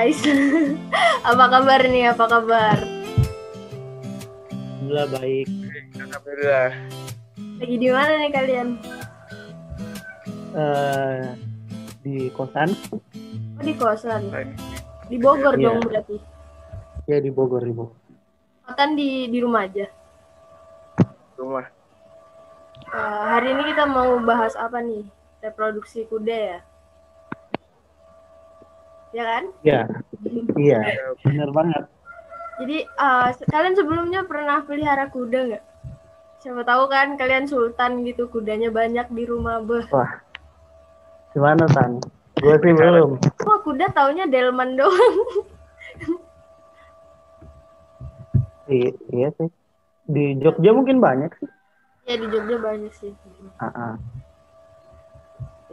guys. Apa kabar nih? Apa kabar? Alhamdulillah baik. Alhamdulillah. Lagi di mana nih kalian? Di kosan. Oh, di kosan. Di Bogor Iya. dong berarti. Ya di Bogor. Kosan di rumah aja. Rumah. Hari ini kita mau bahas apa nih? Reproduksi kuda ya? Ya kan? Iya, benar banget. Jadi kalian sebelumnya pernah pelihara kuda nggak? Siapa tahu kan kalian sultan gitu, kudanya banyak di rumah. Wah, gimana Tan? Gue sih belum. Wah, kuda taunya delman doang. Iya sih. Di Jogja mungkin banyak sih. Ya di Jogja banyak sih.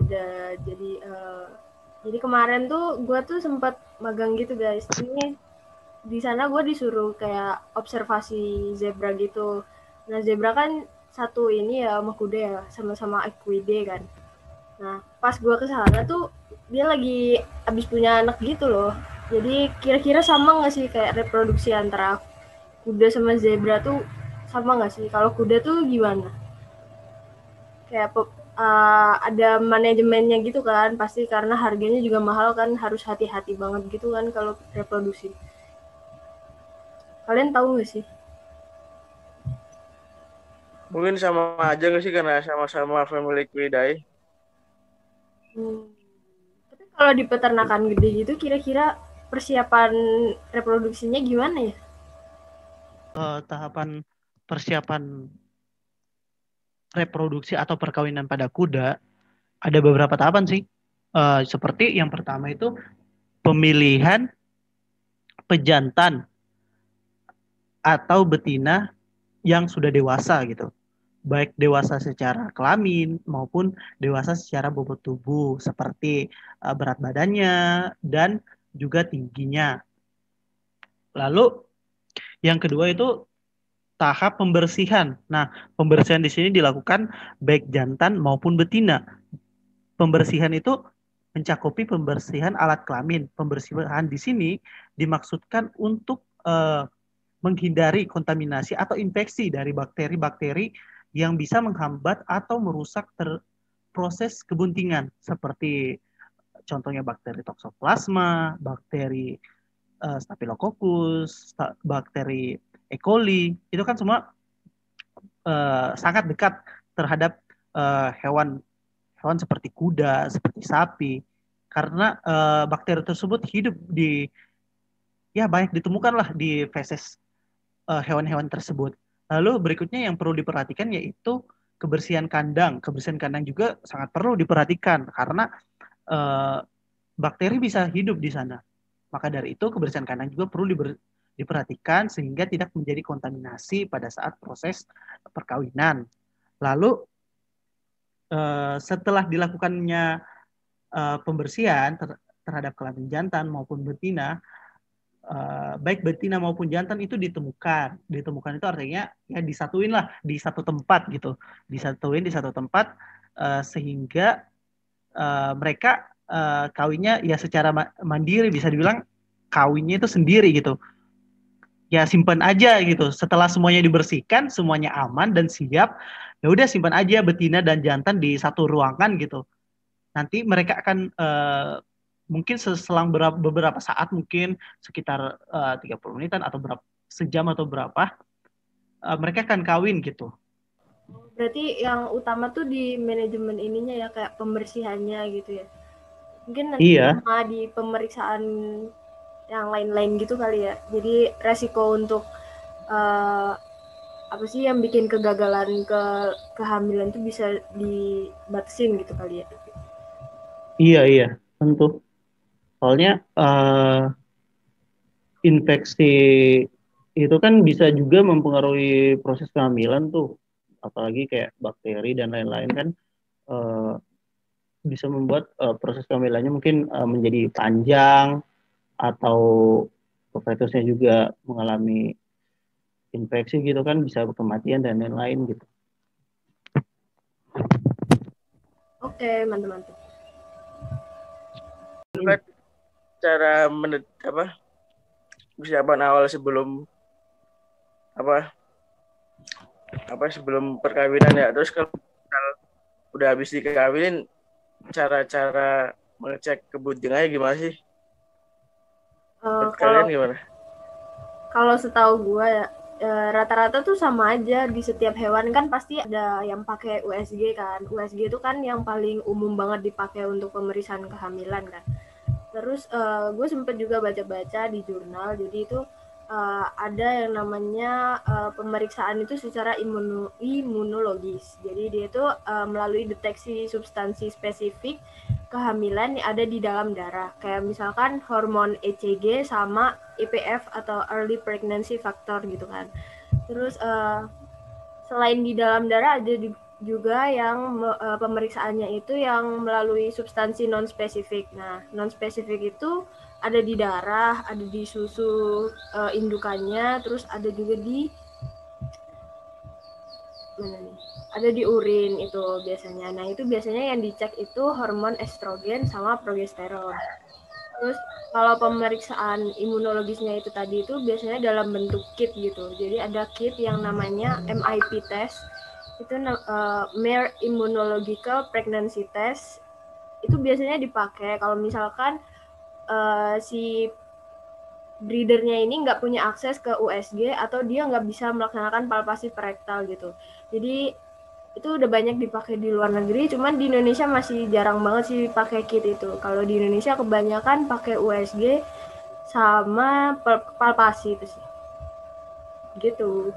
Udah jadi kemarin tuh gue tuh sempat magang gitu guys. Ini di sana gue disuruh kayak observasi zebra gitu. Nah zebra kan satu ini ya sama kuda ya, sama-sama equide kan. Nah pas gue ke sana tuh dia lagi abis punya anak gitu loh. Jadi kira-kira sama nggak sih kayak reproduksi antara kuda sama zebra tuh sama nggak sih? Kalau kuda tuh gimana? Kayak ada manajemennya gitu kan, pasti karena harganya juga mahal kan, harus hati-hati banget gitu kan kalau reproduksi. Kalian tahu nggak sih? Mungkin sama aja nggak sih karena sama-sama family equidae. Tapi kalau di peternakan gede gitu kira-kira persiapan reproduksinya gimana ya? Tahapan persiapan reproduksi atau perkawinan pada kuda ada beberapa tahapan sih. Seperti yang pertama itu pemilihan pejantan atau betina yang sudah dewasa gitu. Baik dewasa secara kelamin maupun dewasa secara bobot tubuh seperti berat badannya dan juga tingginya. Lalu yang kedua itu tahap pembersihan. Nah, pembersihan di sini dilakukan baik jantan maupun betina. Pembersihan itu mencakupi pembersihan alat kelamin. Pembersihan di sini dimaksudkan untuk menghindari kontaminasi atau infeksi dari bakteri-bakteri yang bisa menghambat atau merusak proses kebuntingan seperti contohnya bakteri toxoplasma, bakteri Staphylococcus, bakteri E. coli, itu kan semua sangat dekat terhadap hewan seperti kuda, seperti sapi, karena bakteri tersebut hidup banyak ditemukanlah di feses hewan-hewan tersebut. Lalu berikutnya yang perlu diperhatikan yaitu kebersihan kandang. Kebersihan kandang juga sangat perlu diperhatikan karena bakteri bisa hidup di sana. Maka dari itu kebersihan kandang juga perlu diperhatikan sehingga tidak menjadi kontaminasi pada saat proses perkawinan. Lalu setelah dilakukannya pembersihan terhadap kelamin jantan maupun betina, baik betina maupun jantan itu ditemukan. Ditemukan itu artinya ya disatuin lah di satu tempat gitu. Disatuin di satu tempat sehingga mereka kawinnya ya secara mandiri, bisa dibilang kawinnya itu sendiri gitu. Ya simpan aja gitu. Setelah semuanya dibersihkan, semuanya aman dan siap, ya udah simpan aja betina dan jantan di satu ruangan gitu. Nanti mereka akan mungkin seselang beberapa saat, mungkin sekitar 30 menitan atau sejam atau berapa, mereka akan kawin gitu. Berarti yang utama tuh di manajemen ininya ya, kayak pembersihannya gitu ya. Mungkin nanti sama di pemeriksaan yang lain-lain gitu kali ya. Jadi resiko untuk apa sih yang bikin kegagalan kehamilan tuh bisa dibatasin gitu kali ya. Iya, tentu. Soalnya infeksi itu kan bisa juga mempengaruhi proses kehamilan tuh. Apalagi kayak bakteri dan lain-lain kan bisa membuat proses kehamilannya mungkin menjadi panjang, atau fetusnya juga mengalami infeksi gitu kan, bisa kematian dan lain-lain gitu. Oke, mantap-mantap. cara persiapan awal sebelum sebelum perkawinan ya. Terus kalau udah habis dikawinin, cara-cara mengecek kebutuhannya gimana sih? Menurut kalian gimana? Kalau setahu gue ya, rata-rata tuh sama aja di setiap hewan kan pasti ada yang pakai USG kan. USG itu kan yang paling umum banget dipakai untuk pemeriksaan kehamilan kan. Terus gue sempet juga baca-baca di jurnal, jadi itu ada yang namanya pemeriksaan itu secara imunologis. Jadi dia itu melalui deteksi substansi spesifik kehamilan yang ada di dalam darah. Kayak misalkan hormon ECG sama IPF atau early pregnancy factor gitu kan. Terus selain di dalam darah ada juga yang pemeriksaannya itu yang melalui substansi non spesifik. Nah, non spesifik itu ada di darah, ada di susu indukannya, terus ada juga di mana nih? Ada di urin itu biasanya. Nah, itu biasanya yang dicek itu hormon estrogen sama progesteron. Terus kalau pemeriksaan imunologisnya itu tadi itu biasanya dalam bentuk kit gitu. Jadi ada kit yang namanya MIP test. Itu Mare Immunological Pregnancy Test. Itu biasanya dipakai kalau misalkan si breedernya ini nggak punya akses ke USG atau dia nggak bisa melaksanakan palpasi perektal gitu. Jadi itu udah banyak dipakai di luar negeri, cuman di Indonesia masih jarang banget sih pakai kit itu. Kalau di Indonesia kebanyakan pakai USG sama palpasi itu sih. Gitu.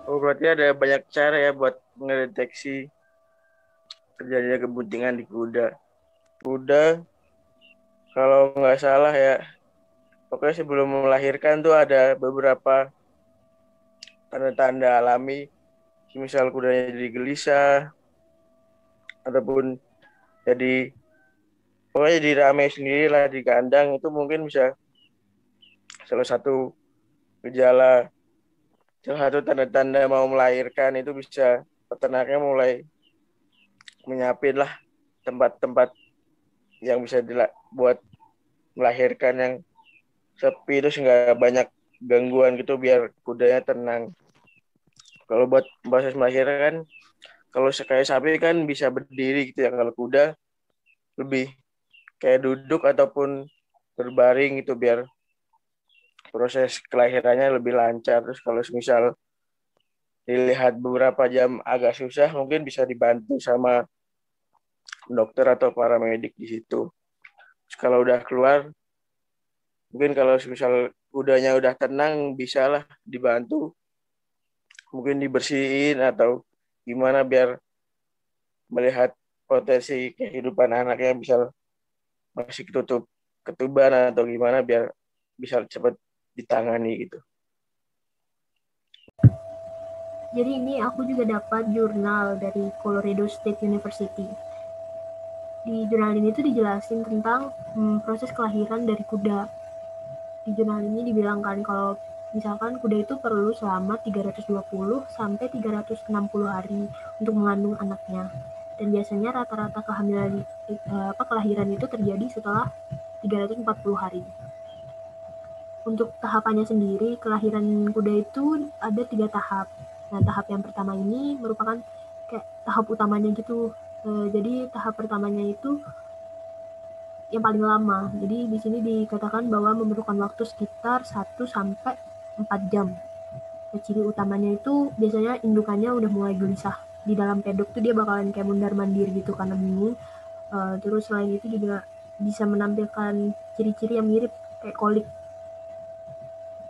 Oh, berarti ada banyak cara ya buat mendeteksi terjadinya kebuntingan di kuda. Kuda, kalau nggak salah ya, pokoknya sebelum melahirkan tuh ada beberapa tanda-tanda alami. Misal kudanya jadi gelisah, ataupun jadi pokoknya jadi rame sendiri lah di kandang. Itu mungkin bisa salah satu gejala, salah satu tanda-tanda mau melahirkan. Itu bisa peternaknya mulai menyiapin lah tempat-tempat yang bisa buat melahirkan yang sepi, terus nggak banyak gangguan gitu biar kudanya tenang. Kalau buat proses melahirkan kan, kalau kayak sapi kan bisa berdiri gitu ya. Kalau kuda lebih kayak duduk ataupun berbaring gitu biar proses kelahirannya lebih lancar. Terus kalau misal dilihat beberapa jam agak susah, mungkin bisa dibantu sama dokter atau paramedik di situ. Terus kalau udah keluar, mungkin kalau misal kudanya udah tenang, bisalah dibantu. Mungkin dibersihin atau gimana biar melihat potensi kehidupan anaknya bisa masih ketuban atau gimana biar bisa cepat ditangani gitu. Jadi ini aku juga dapat jurnal dari Colorado State University. Di jurnal ini tuh dijelasin tentang proses kelahiran dari kuda. Di jurnal ini dibilangkan kalau misalkan kuda itu perlu selama 320 sampai 360 hari untuk mengandung anaknya. Dan biasanya rata-rata kelahiran itu terjadi setelah 340 hari. Untuk tahapannya sendiri, kelahiran kuda itu ada 3 tahap. Nah, tahap yang pertama ini merupakan kayak tahap utamanya gitu. Jadi tahap pertamanya itu yang paling lama. Jadi di sini dikatakan bahwa memerlukan waktu sekitar 1 sampai 4 jam. Nah, ciri utamanya itu biasanya indukannya udah mulai gelisah. Di dalam pedok tuh dia bakalan kayak mundar-mandir gitu karena bingung. Terus selain itu juga bisa menampilkan ciri-ciri yang mirip kayak kolik.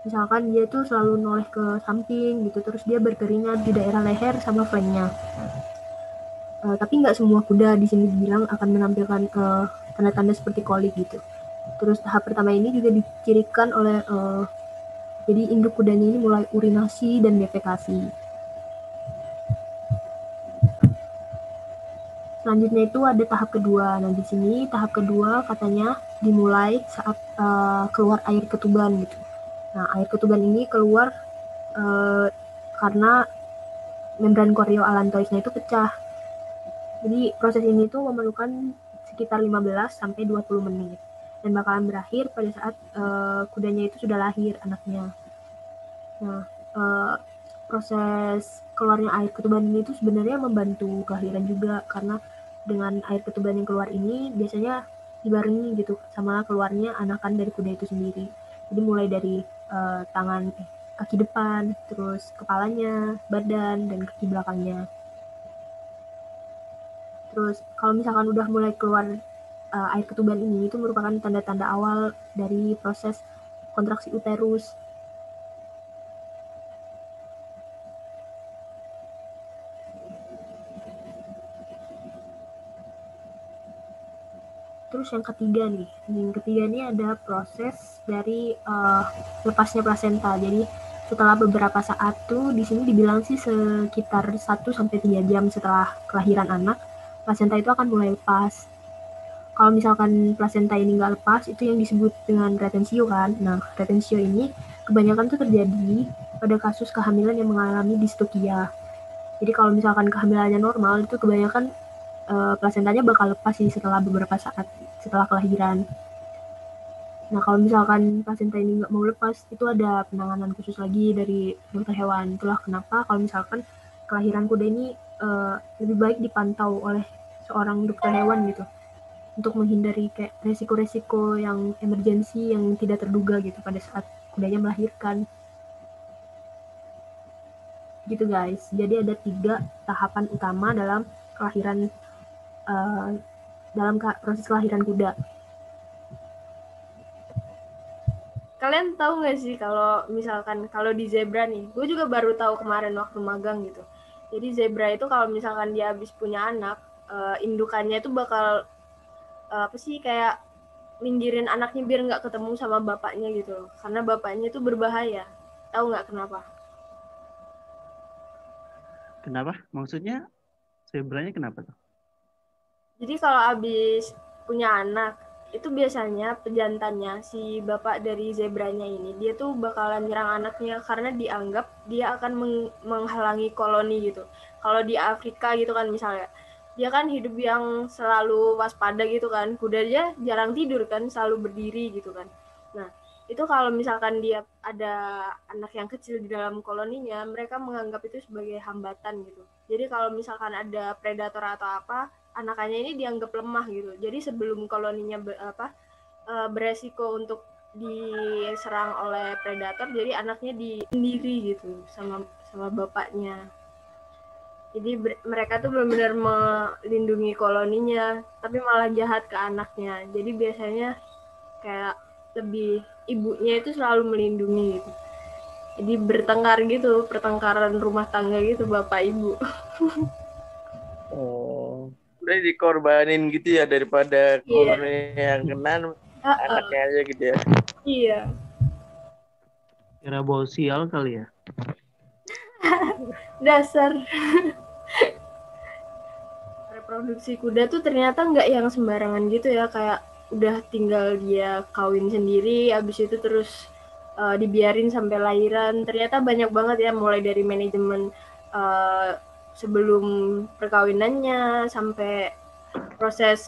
Misalkan dia tuh selalu noleh ke samping gitu, terus dia berkeringat di daerah leher sama flanknya. Tapi nggak semua kuda di sini dibilang akan menampilkan tanda-tanda seperti kolik gitu. Terus tahap pertama ini juga dicirikan oleh jadi induk kudanya ini mulai urinasi dan defekasi. Selanjutnya itu ada tahap kedua. Nah, di sini tahap kedua katanya dimulai saat keluar air ketuban gitu. Nah, air ketuban ini keluar karena membran chorioallantoisnya itu pecah. Jadi proses ini tuh memerlukan sekitar 15 sampai 20 menit. dan bakalan berakhir pada saat kudanya itu sudah lahir anaknya. Nah, proses keluarnya air ketuban ini itu sebenarnya membantu kelahiran juga, karena dengan air ketuban yang keluar ini biasanya dibarengi gitu sama keluarnya anakan dari kuda itu sendiri. Jadi mulai dari kaki depan, terus kepalanya, badan, dan kaki belakangnya. Terus kalau misalkan udah mulai keluar air ketuban ini, itu merupakan tanda-tanda awal dari proses kontraksi uterus. Terus yang ketiga ini ada proses dari lepasnya plasenta. Jadi setelah beberapa saat tuh di sini dibilang sih sekitar 1-3 jam setelah kelahiran anak, plasenta itu akan mulai lepas. Kalau misalkan plasenta ini nggak lepas, itu yang disebut dengan retensio kan. Nah, retensio ini kebanyakan tuh terjadi pada kasus kehamilan yang mengalami distokia. Jadi kalau misalkan kehamilannya normal, itu kebanyakan plasentanya bakal lepas sih setelah beberapa saat setelah kelahiran. Nah, kalau misalkan plasenta ini nggak mau lepas, itu ada penanganan khusus lagi dari dokter hewan. Itulah kenapa kalau misalkan kelahiran kuda ini lebih baik dipantau oleh seorang dokter hewan gitu, untuk menghindari kayak resiko-resiko yang emergensi yang tidak terduga gitu pada saat kudanya melahirkan. Gitu guys. Jadi ada 3 tahapan utama dalam kelahiran dalam proses kelahiran kuda. Kalian tahu nggak sih kalau misalkan kalau di zebra nih, gue juga baru tahu kemarin waktu magang gitu. Jadi zebra itu kalau misalkan dia habis punya anak, indukannya itu bakal apa sih kayak minggirin anaknya biar nggak ketemu sama bapaknya gitu, karena bapaknya itu berbahaya. Tahu nggak kenapa? Kenapa? Maksudnya zebranya kenapa tuh? Jadi kalau habis punya anak, itu biasanya pejantannya si bapak dari zebranya ini, dia tuh bakalan nyerang anaknya karena dianggap dia akan menghalangi koloni gitu. Kalau di Afrika gitu kan misalnya, dia kan hidup yang selalu waspada gitu kan, kudanya jarang tidur kan, selalu berdiri gitu kan. Nah, itu kalau misalkan dia ada anak yang kecil di dalam koloninya, mereka menganggap itu sebagai hambatan gitu. Jadi kalau misalkan ada predator atau apa, anakannya ini dianggap lemah gitu. Jadi sebelum koloninya beresiko untuk diserang oleh predator, jadi anaknya sendiri gitu sama bapaknya. Jadi mereka tuh benar-benar melindungi koloninya, tapi malah jahat ke anaknya. Jadi biasanya kayak lebih ibunya itu selalu melindungi gitu. Jadi bertengkar gitu, pertengkaran rumah tangga gitu bapak ibu. Oh, udah dikorbanin gitu ya daripada koloni yang kena anaknya aja gitu ya. Iya. Kira bau sial kali ya. Dasar. Reproduksi kuda tuh ternyata nggak yang sembarangan gitu ya, kayak udah tinggal dia kawin sendiri, abis itu terus dibiarin sampai lahiran. Ternyata banyak banget ya, mulai dari manajemen sebelum perkawinannya, sampai proses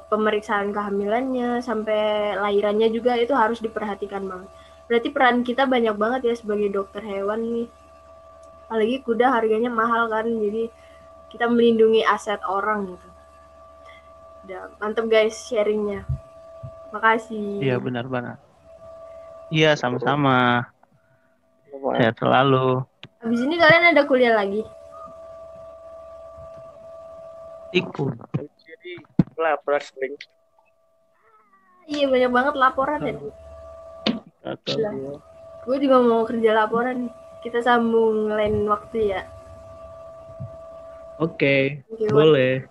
pemeriksaan kehamilannya, sampai lahirannya juga itu harus diperhatikan banget. Berarti peran kita banyak banget ya sebagai dokter hewan nih. Apalagi kuda harganya mahal kan, jadi kita melindungi aset orang gitu. Udah mantep guys sharingnya. Makasih. Iya benar-benar. Iya sama-sama. Sehat selalu. Habis ini kalian ada kuliah lagi? Ikut. Jadi lapar sering. Iya banyak banget laporan ya. Gue juga mau kerja laporan. Kita sambung lain waktu ya. Oke, boleh.